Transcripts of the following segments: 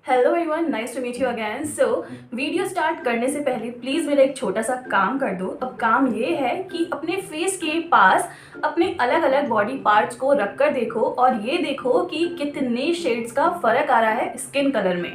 Hello everyone, nice to meet you again. So video start करने से पहले please मेरा एक छोटा सा काम कर दो। अब काम ये है कि अपने फेस के पास अपने अलग अलग बॉडी पार्ट्स को रख कर देखो और ये देखो कि कितने शेड्स का फ़र्क आ रहा है स्किन कलर में।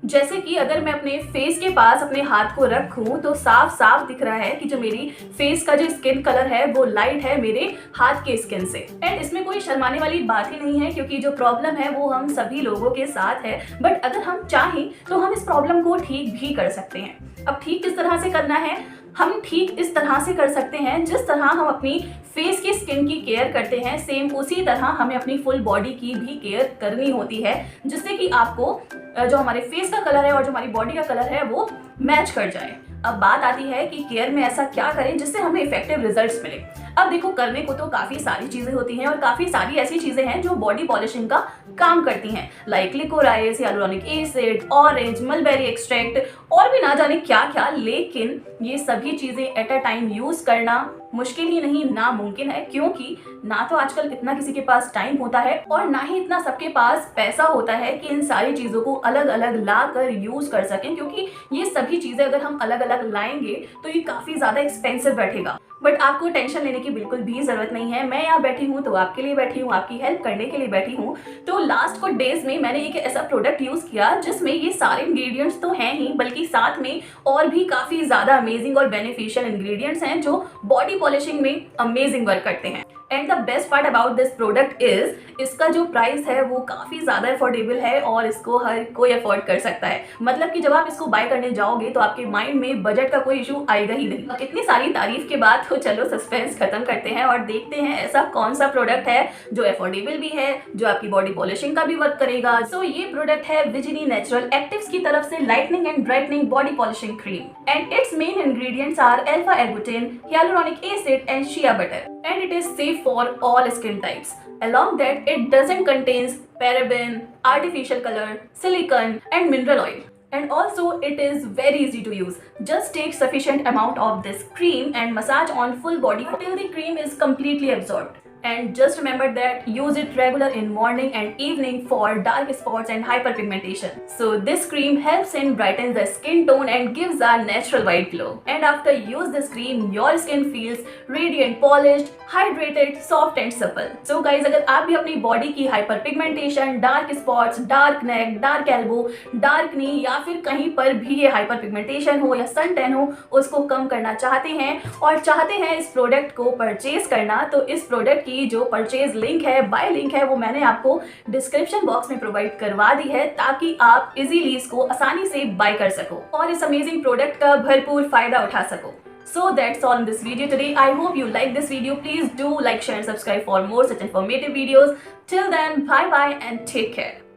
जैसे कि अगर मैं अपने फेस के पास अपने हाथ को रखूं तो साफ साफ दिख रहा है कि जो मेरी फेस का जो स्किन कलर है वो लाइट है मेरे हाथ के स्किन से। एंड इसमें कोई शर्माने वाली बात ही नहीं है क्योंकि जो प्रॉब्लम है वो हम सभी लोगों के साथ है। बट अगर हम चाहें तो हम इस प्रॉब्लम को ठीक भी कर सकते हैं। अब ठीक किस तरह से करना है? हम ठीक इस तरह से कर सकते हैं जिस तरह हम अपनी फेस की स्किन की केयर करते हैं, सेम उसी तरह हमें अपनी फुल बॉडी की भी केयर करनी होती है, जिससे कि आपको जो हमारे फेस का कलर है और जो हमारी बॉडी का कलर है वो मैच कर जाए। अब बात आती है कि केयर में ऐसा क्या करें जिससे हमें इफेक्टिव रिजल्ट्स मिले। अब देखो, करने को तो काफी सारी चीजें होती हैं और काफी सारी ऐसी चीजें हैं जो बॉडी पॉलिशिंग का काम करती हैं, like liquorice, hyaluronic acid, orange, mulberry extract और भी ना जाने क्या क्या। लेकिन ये सभी चीजें एट अ टाइम यूज करना मुश्किल ही नहीं, नामुमकिन है, क्योंकि ना तो आजकल इतना किसी के पास टाइम होता है और ना ही इतना सबके पास पैसा होता है कि इन सारी चीजों को अलग अलग ला कर यूज कर सकें। क्योंकि ये सभी चीजें अगर हम अलग अलग लाएंगे तो ये काफी ज्यादा एक्सपेंसिव बैठेगा। बट आपको टेंशन लेने की बिल्कुल भी जरूरत नहीं है। मैं यहाँ बैठी हूँ तो आपके लिए बैठी हूँ, आपकी हेल्प करने के लिए बैठी हूँ। तो लास्ट कुछ डेज में मैंने एक ऐसा प्रोडक्ट यूज किया जिसमें ये सारे इंग्रेडिएंट्स तो हैं ही, बल्कि साथ में और भी काफी ज्यादा अमेजिंग और बेनिफिशियल इंग्रेडिएंट्स हैं जो बॉडी पॉलिशिंग में अमेजिंग वर्क करते हैं। And the best part about this product is इसका जो प्राइस है वो काफी ज्यादा अफोर्डेबल है और इसको हर कोई अफोर्ड कर सकता है। मतलब कि जब आप इसको बाय करने जाओगे तो आपके माइंड में बजट का कोई इशू आएगा ही नहीं। इतनी सारी तारीफ के बाद तो चलो सस्पेंस खत्म करते हैं और देखते हैं ऐसा कौन सा प्रोडक्ट है जो अफोर्डेबल भी है, जो आपकी बॉडी पॉलिशिंग का भी वर्क करेगा। सो ये प्रोडक्ट है विजिनी नेचुरल एक्टिव्स की तरफ से lightening and brightening body polishing cream. And its main ingredients are alpha arbutin, hyaluronic acid and shea butter. And it is safe for all skin types. Along that, it doesn't contains paraben, artificial color, silicone and mineral oil. And also it is very easy to use. Just take sufficient amount of this cream and massage on full body till the cream is completely absorbed. And just remember that use it regular in morning and evening for dark spots and hyperpigmentation. So this cream helps in brighten the skin tone and gives a natural white glow. And after use this cream, your skin feels radiant, polished, hydrated, soft and supple. So guys, अगर आप भी अपनी body की hyperpigmentation, dark spots, dark neck, dark elbow, dark knee या फिर कहीं पर भी ये हाइपरपिगमेंटेशन हो या सन टैन हो उसको कम करना चाहते हैं और चाहते हैं इस प्रोडक्ट को परचेज करना, तो इस प्रोडक्ट की जो परचेज लिंक है, बाय लिंक है, वो मैंने आपको डिस्क्रिप्शन बॉक्स में प्रोवाइड करवा दी है ताकि आप इजीली इसको आसानी से बाय कर सको और इस अमेजिंग प्रोडक्ट का भरपूर फायदा उठा सको। So that's all in this video today. I hope you like this video. Please do like, share and subscribe for more such informative videos. Till then, bye bye and take care.